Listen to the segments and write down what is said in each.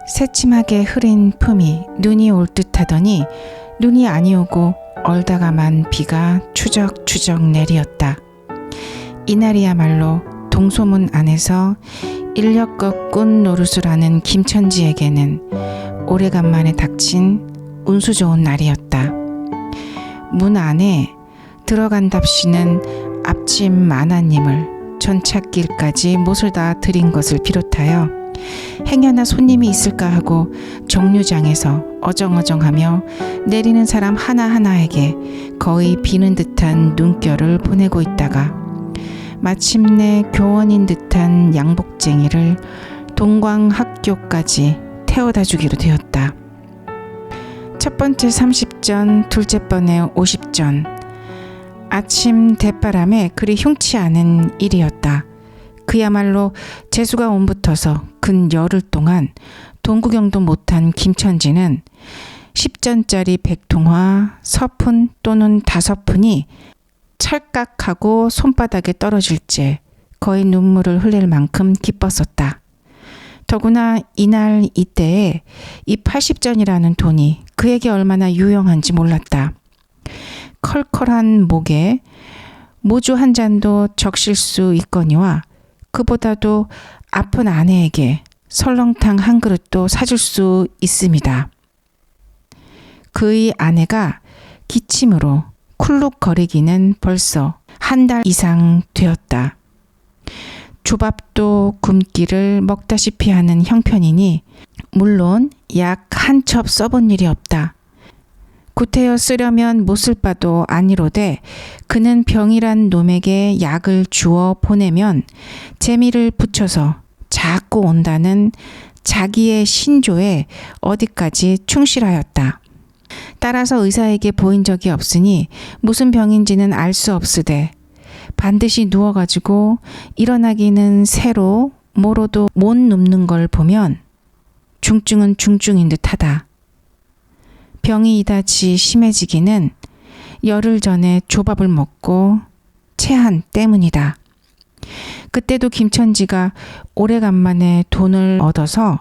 새침하게 흐린 품이 눈이 올 듯하더니 눈이 아니오고 얼다가만 비가 추적추적 내리었다. 이날이야말로 동소문 안에서 인력거 꾼 노릇을 하는 김천지에게는 오래간만에 닥친 운수 좋은 날이었다. 문 안에 들어간답시는 앞집 마나님을 전찻길까지 못을 다 들인 것을 비롯하여 행여나 손님이 있을까 하고 정류장에서 어정어정하며 내리는 사람 하나하나에게 거의 비는 듯한 눈결을 보내고 있다가 마침내 교원인 듯한 양복쟁이를 동광학교까지 태워다 주기로 되었다. 첫 번째 30전, 둘째 번에 50전. 아침 대바람에 그리 흉치 않은 일이었다. 그야말로 재수가 온붙어서 근 열흘 동안 동구경도 못한 김천지는 10전짜리 백통화 서푼 또는 5푼이 찰깍하고 손바닥에 떨어질째 거의 눈물을 흘릴 만큼 기뻤었다. 더구나 이날 이때에 이 80전이라는 돈이 그에게 얼마나 유용한지 몰랐다. 컬컬한 목에 모주 한 잔도 적실 수 있거니와 그보다도 아픈 아내에게 설렁탕 한 그릇도 사줄 수 있습니다. 그의 아내가 기침으로 쿨룩거리기는 벌써 한 달 이상 되었다. 조밥도 굶기를 먹다시피 하는 형편이니 물론 약 한 첩 써본 일이 없다. 구태여 쓰려면 못 쓸 바도 아니로되 그는 병이란 놈에게 약을 주어 보내면 재미를 붙여서 자꾸 온다는 자기의 신조에 어디까지 충실하였다. 따라서 의사에게 보인 적이 없으니 무슨 병인지는 알 수 없으되 반드시 누워가지고 일어나기는 새로 뭐로도 못 눕는 걸 보면 중증은 중증인 듯하다. 병이 이다지 심해지기는 열흘 전에 조밥을 먹고 체한 때문이다. 그때도 김천지가 오래간만에 돈을 얻어서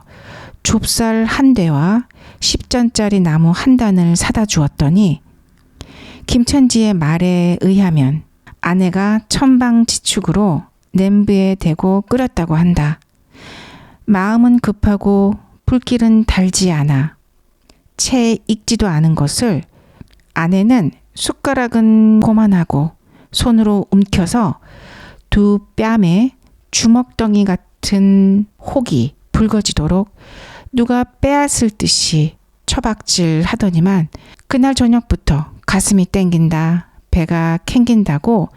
좁쌀 한 대와 10전짜리 나무 한 단을 사다 주었더니 김천지의 말에 의하면 아내가 천방지축으로 냄비에 대고 끓였다고 한다. 마음은 급하고 불길은 달지 않아 채 익지도 않은 것을 아내는 숟가락은 고만하고 손으로 움켜서 두 뺨에 주먹덩이 같은 혹이 붉어지도록 누가 빼앗을 듯이 처박질 하더니만 그날 저녁부터 가슴이 땡긴다, 배가 캥긴다고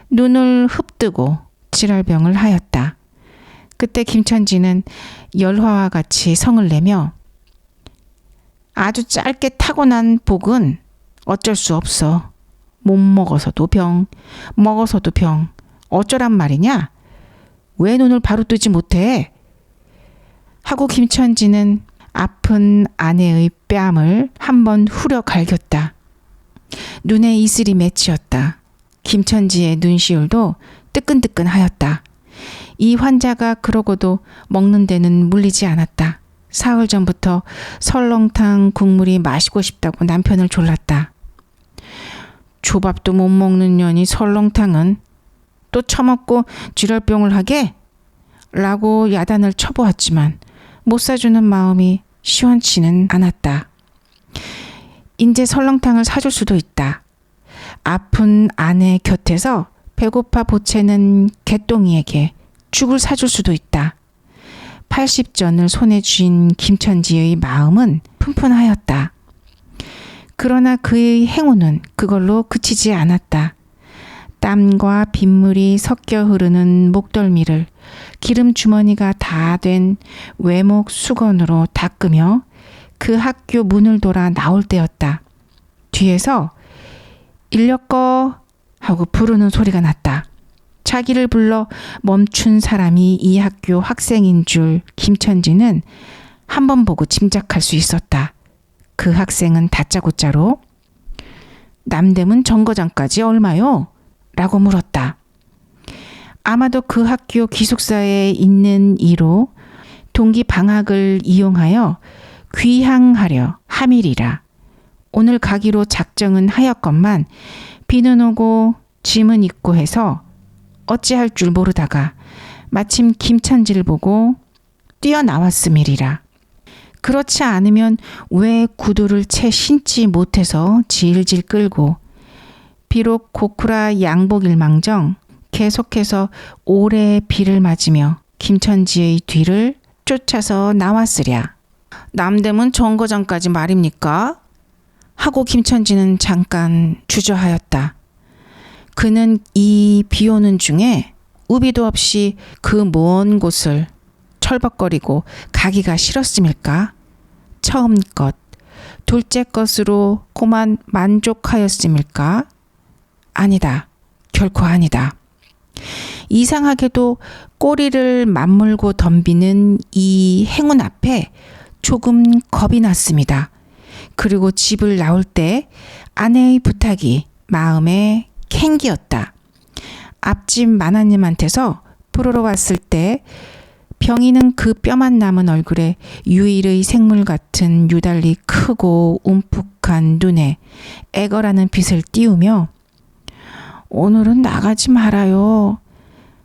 눈을 흡뜨고 지랄병을 하였다. 그때 김천지는 열화와 같이 성을 내며 아주 짧게 타고난 복은 어쩔 수 없어. 못 먹어서도 병, 먹어서도 병. 어쩌란 말이냐? 왜 눈을 바로 뜨지 못해? 하고 김천지는 아픈 아내의 뺨을 한번 후려 갈겼다. 눈에 이슬이 맺히었다. 김천지의 눈시울도 뜨끈뜨끈하였다. 이 환자가 그러고도 먹는 데는 물리지 않았다. 사흘 전부터 설렁탕 국물이 마시고 싶다고 남편을 졸랐다. 조밥도 못 먹는 년이 설렁탕은 또 처먹고 지랄병을 하게? 라고 야단을 쳐보았지만 못 사주는 마음이 시원치는 않았다. 인제 설렁탕을 사줄 수도 있다. 아픈 아내 곁에서 배고파 보채는 개똥이에게 죽을 사줄 수도 있다. 80전을 손에 쥔 김천지의 마음은 푼푼하였다. 그러나 그의 행운은 그걸로 그치지 않았다. 땀과 빗물이 섞여 흐르는 목덜미를 기름 주머니가 다 된 외목 수건으로 닦으며 그 학교 문을 돌아 나올 때였다. 뒤에서 인력거 하고 부르는 소리가 났다. 자기를 불러 멈춘 사람이 이 학교 학생인 줄 김천지는 한 번 보고 짐작할 수 있었다. 그 학생은 다짜고짜로 남대문 정거장까지 얼마요? 라고 물었다. 아마도 그 학교 기숙사에 있는 이로 동기 방학을 이용하여 귀향하려 함이리라. 오늘 가기로 작정은 하였건만 비는 오고 짐은 있고 해서 어찌할 줄 모르다가 마침 김천지를 보고 뛰어나왔음이리라. 그렇지 않으면 왜 구두를 채 신지 못해서 질질 끌고 비록 고쿠라 양복일망정 계속해서 오래 비를 맞으며 김천지의 뒤를 쫓아서 나왔으랴. 남대문 정거장까지 말입니까? 하고 김천지는 잠깐 주저하였다. 그는 이 비오는 중에 우비도 없이 그 먼 곳을 철벅거리고 가기가 싫었음일까? 처음 것, 둘째 것으로 고만 만족하였음일까? 아니다. 결코 아니다. 이상하게도 꼬리를 맞물고 덤비는 이 행운 앞에 조금 겁이 났습니다. 그리고 집을 나올 때 아내의 부탁이 마음에 캥기었다. 앞집 마나님한테서 부르러 왔을 때 병이는 그 뼈만 남은 얼굴에 유일의 생물 같은 유달리 크고 움푹한 눈에 애걸하는 빛을 띄우며 오늘은 나가지 말아요.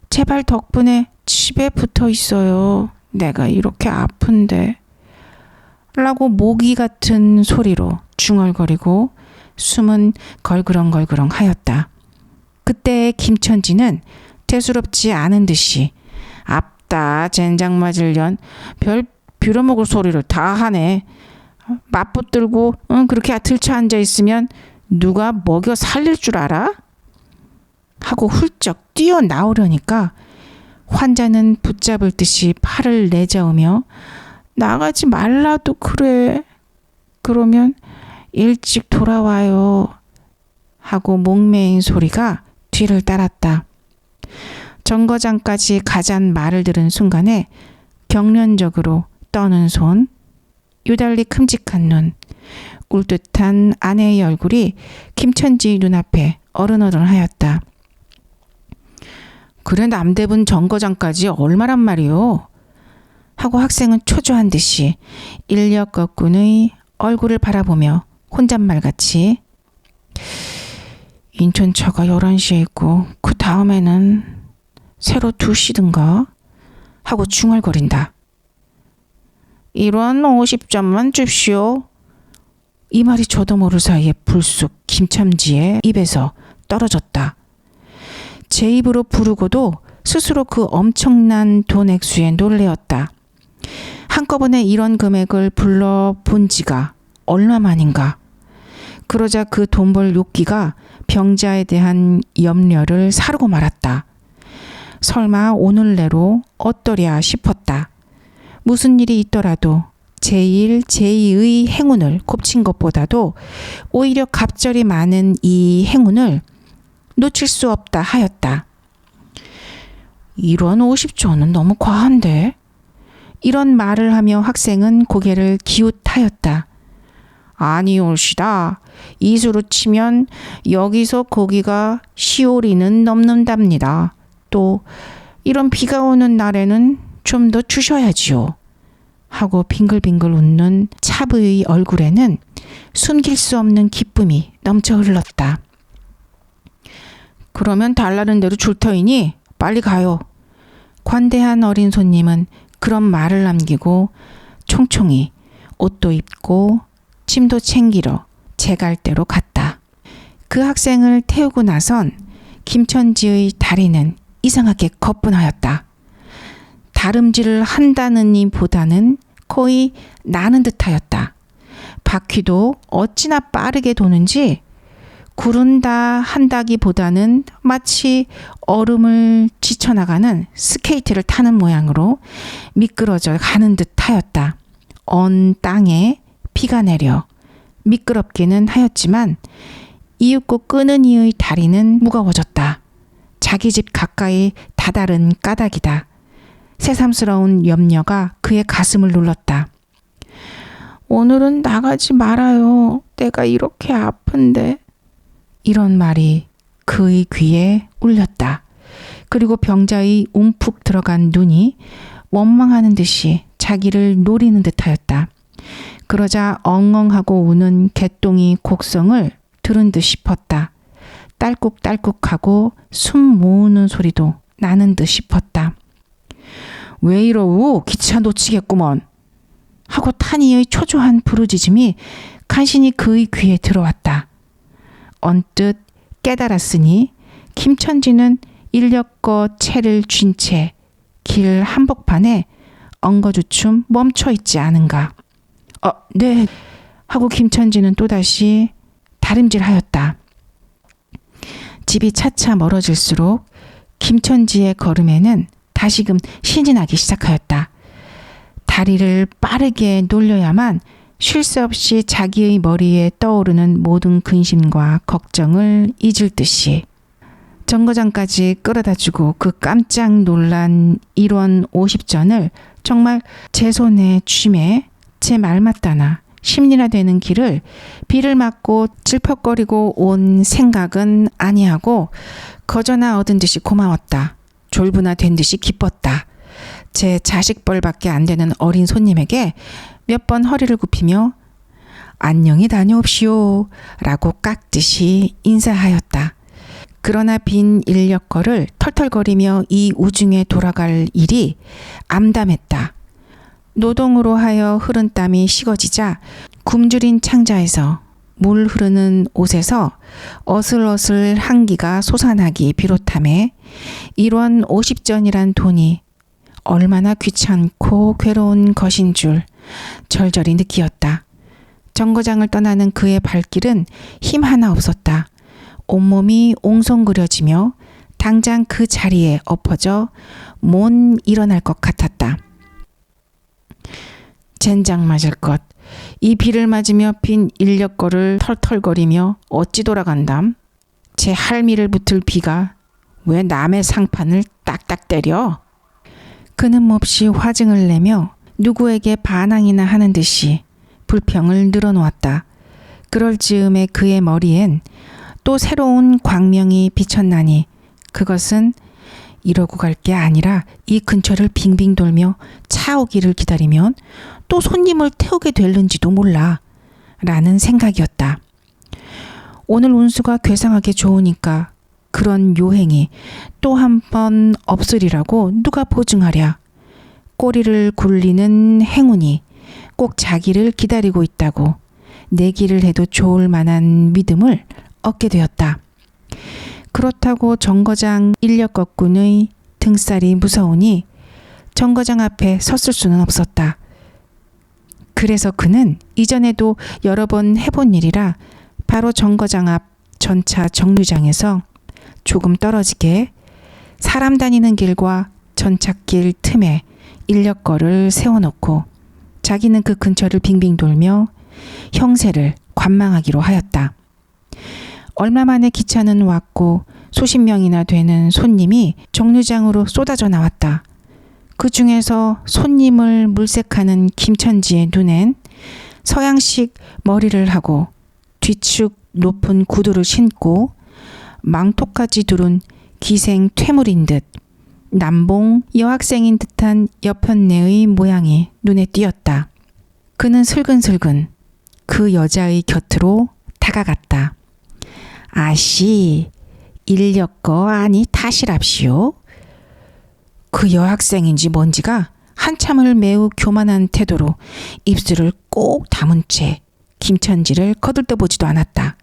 제발 덕분에 집에 붙어 있어요. 내가 이렇게 아픈데. 라고 모기 같은 소리로 중얼거리고 숨은 걸그렁걸그렁 하였다. 그때 김천지는 대수롭지 않은 듯이 앞다 젠장 맞을년 별 빌어먹을 소리를 다 하네. 맞붙들고 그렇게 들쳐 앉아 있으면 누가 먹여 살릴 줄 알아? 하고 훌쩍 뛰어나오려니까 환자는 붙잡을 듯이 팔을 내저으며 나가지 말라도 그래. 그러면 일찍 돌아와요. 하고 목매인 소리가 뒤를 따랐다. 정거장까지 가잔 말을 들은 순간에 경련적으로 떠는 손, 유달리 큼직한 눈, 울듯한 아내의 얼굴이 김천지 눈앞에 어른어른하였다. 그래 남대문 정거장까지 얼마란 말이오? 하고 학생은 초조한 듯이 인력거꾼의 얼굴을 바라보며 혼잣말같이 인천차가 11시에 있고 그 다음에는 새로 2시든가 하고 중얼거린다. 이런 50점만 줍시오. 이 말이 저도 모를 사이에 불쑥 김천지의 입에서 떨어졌다. 제 입으로 부르고도 스스로 그 엄청난 돈 액수에 놀래었다. 한꺼번에 이런 금액을 불러본 지가 얼마만인가. 그러자 그 돈 벌 욕기가 병자에 대한 염려를 사르고 말았다. 설마 오늘 내로 어떠랴 싶었다. 무슨 일이 있더라도 제1, 제2의 행운을 곱친 것보다도 오히려 갑절이 많은 이 행운을 놓칠 수 없다 하였다. 이런 50조는 너무 과한데? 이런 말을 하며 학생은 고개를 기웃하였다. 아니올시다. 이수로 치면 여기서 거기가 시오리는 넘는답니다. 또 이런 비가 오는 날에는 좀 더 주셔야지요. 하고 빙글빙글 웃는 차부의 얼굴에는 숨길 수 없는 기쁨이 넘쳐 흘렀다. 그러면 달라는 대로 줄 터이니 빨리 가요. 관대한 어린 손님은 그런 말을 남기고 총총히 옷도 입고 짐도 챙기러 제 갈대로 갔다. 그 학생을 태우고 나선 김천지의 다리는 이상하게 거뿐하였다. 다름질을 한다느니 보다는 거의 나는 듯하였다. 바퀴도 어찌나 빠르게 도는지 구른다 한다기보다는 마치 얼음을 지쳐나가는 스케이트를 타는 모양으로 미끄러져 가는 듯하였다. 언 땅에 비가 내려 미끄럽기는 하였지만 이윽고 끄는 이의 다리는 무거워졌다. 자기 집 가까이 다다른 까닭이다. 새삼스러운 염려가 그의 가슴을 눌렀다. 오늘은 나가지 말아요. 내가 이렇게 아픈데. 이런 말이 그의 귀에 울렸다. 그리고 병자의 움푹 들어간 눈이 원망하는 듯이 자기를 노리는 듯하였다. 그러자 엉엉하고 우는 개똥이 곡성을 들은 듯 싶었다. 딸꾹딸꾹하고 숨 모으는 소리도 나는 듯 싶었다. 왜 이러우? 기차 놓치겠구먼. 하고 탄이의 초조한 부르짖음이 간신히 그의 귀에 들어왔다. 언뜻 깨달았으니 김천지는 인력거 채를 쥔 채 길 한복판에 엉거주춤 멈춰 있지 않은가. 네. 하고 김천지는 또다시 다름질하였다. 집이 차차 멀어질수록 김천지의 걸음에는 다시금 신이 나기 시작하였다. 다리를 빠르게 놀려야만 쉴 새 없이 자기의 머리에 떠오르는 모든 근심과 걱정을 잊을 듯이 정거장까지 끌어다주고 그 깜짝 놀란 1원 50전을 정말 제 손에 쥐매 제 말 맞다나 10리나 되는 길을 비를 맞고 질퍽거리고 온 생각은 아니하고 거저나 얻은 듯이 고마웠다. 졸부나 된 듯이 기뻤다. 제 자식뻘밖에 안 되는 어린 손님에게 몇 번 허리를 굽히며 안녕히 다녀옵시오 라고 깍듯이 인사하였다. 그러나 빈 인력거를 털털거리며 이 우중에 돌아갈 일이 암담했다. 노동으로 하여 흐른 땀이 식어지자 굶주린 창자에서 물 흐르는 옷에서 어슬어슬 한기가 솟아나기 비롯하며 1원 50전이란 돈이 얼마나 귀찮고 괴로운 것인 줄 절절히 느끼었다. 정거장을 떠나는 그의 발길은 힘 하나 없었다. 온몸이 옹성거려지며 당장 그 자리에 엎어져 못 일어날 것 같았다. 젠장 맞을 것. 이 비를 맞으며 빈 인력거를 털털거리며 어찌 돌아간담? 제 할미를 붙을 비가 왜 남의 상판을 딱딱 때려? 그는 몹시 화증을 내며 누구에게 반항이나 하는 듯이 불평을 늘어놓았다. 그럴 즈음에 그의 머리엔 또 새로운 광명이 비쳤나니 그것은 이러고 갈 게 아니라 이 근처를 빙빙 돌며 차 오기를 기다리면 또 손님을 태우게 될는지도 몰라 라는 생각이었다. 오늘 운수가 괴상하게 좋으니까 그런 요행이 또 한 번 없으리라고 누가 보증하랴. 꼬리를 굴리는 행운이 꼭 자기를 기다리고 있다고 내기를 해도 좋을 만한 믿음을 얻게 되었다. 그렇다고 정거장 인력거꾼의 등살이 무서우니 정거장 앞에 섰을 수는 없었다. 그래서 그는 이전에도 여러 번 해본 일이라 바로 정거장 앞 전차 정류장에서 조금 떨어지게 사람 다니는 길과 전찻길 틈에 인력거를 세워놓고 자기는 그 근처를 빙빙 돌며 형세를 관망하기로 하였다. 얼마 만에 기차는 왔고 수십 명이나 되는 손님이 정류장으로 쏟아져 나왔다. 그 중에서 손님을 물색하는 김천지의 눈엔 서양식 머리를 하고 뒤축 높은 구두를 신고 망토까지 두른 기생 퇴물인 듯 남봉 여학생인 듯한 여편네의 모양이 눈에 띄었다. 그는 슬근슬근 그 여자의 곁으로 다가갔다. 아씨, 인력거 아니 타시랍시오. 그 여학생인지 뭔지가 한참을 매우 교만한 태도로 입술을 꼭 다문 채 김천지를 거들떠보지도 않았다.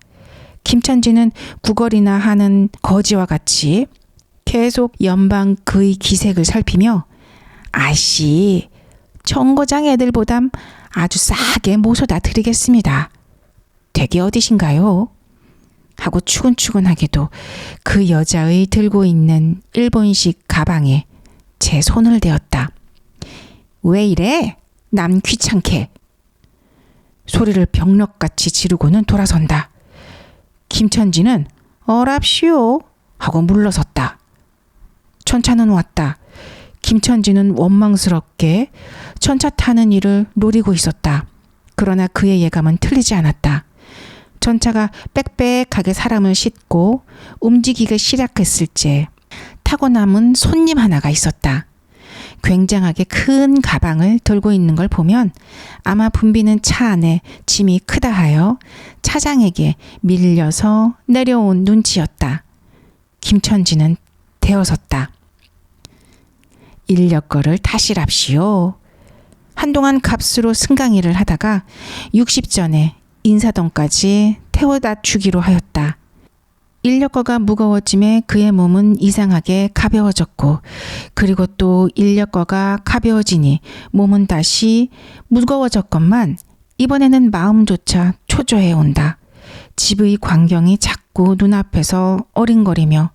김천지는 구걸이나 하는 거지와 같이 계속 연방 그의 기색을 살피며 아씨, 정거장 애들보담 아주 싸게 모셔다 드리겠습니다. 댁이 어디신가요? 하고 추근추근하게도 그 여자의 들고 있는 일본식 가방에 제 손을 대었다. 왜 이래? 남 귀찮게. 소리를 벽력같이 지르고는 돌아선다. 김천지는 어랍시오 하고 물러섰다. 전차는 왔다. 김천지는 원망스럽게 전차 타는 일을 노리고 있었다. 그러나 그의 예감은 틀리지 않았다. 전차가 빽빽하게 사람을 싣고 움직이기 시작했을 때 타고 남은 손님 하나가 있었다. 굉장하게 큰 가방을 들고 있는 걸 보면 아마 붐비는 차 안에 짐이 크다 하여 차장에게 밀려서 내려온 눈치였다. 김천지는 대어섰다. 인력거를 타시랍시오. 한동안 값으로 승강이를 하다가 60전에 인사동까지 태워다 주기로 하였다. 인력거가 무거워짐에 그의 몸은 이상하게 가벼워졌고, 그리고 또 인력거가 가벼워지니 몸은 다시 무거워졌건만 이번에는 마음조차 초조해 온다. 집의 광경이 자꾸 눈앞에서 어린거리며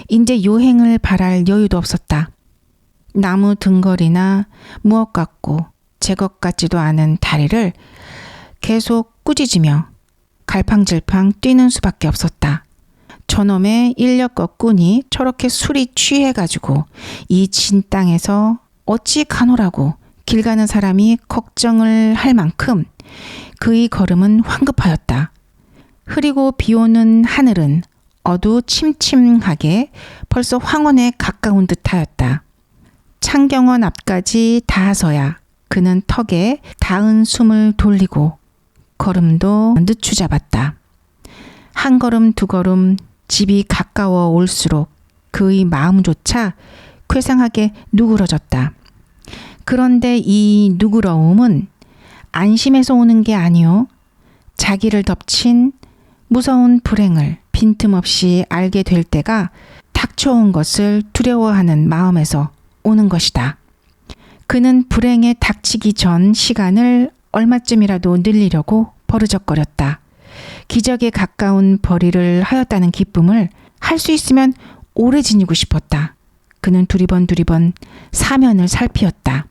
이제 요행을 바랄 여유도 없었다. 나무 등걸이나 무엇 같고 제 것 같지도 않은 다리를 계속 꾸짖으며 갈팡질팡 뛰는 수밖에 없었다. 저놈의 인력거 꾼이 저렇게 술이 취해가지고 이 진 땅에서 어찌 가노라고 길 가는 사람이 걱정을 할 만큼 그의 걸음은 황급하였다. 흐리고 비오는 하늘은 어두침침하게 벌써 황혼에 가까운 듯하였다. 창경원 앞까지 닿아서야 그는 턱에 닿은 숨을 돌리고 걸음도 늦추잡았다. 한 걸음 두 걸음 집이 가까워 올수록 그의 마음조차 괴상하게 누그러졌다. 그런데 이 누그러움은 안심해서 오는 게 아니오. 자기를 덮친 무서운 불행을 빈틈없이 알게 될 때가 닥쳐온 것을 두려워하는 마음에서 오는 것이다. 그는 불행에 닥치기 전 시간을 얼마쯤이라도 늘리려고 버르적거렸다. 기적에 가까운 벌이를 하였다는 기쁨을 할 수 있으면 오래 지니고 싶었다. 그는 두리번 사면을 살피었다.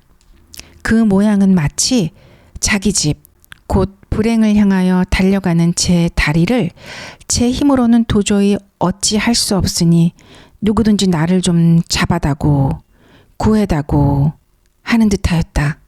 그 모양은 마치 자기 집, 곧 불행을 향하여 달려가는 제 다리를 제 힘으로는 도저히 어찌할 수 없으니 누구든지 나를 좀 잡아다고 구해다고 하는 듯하였다.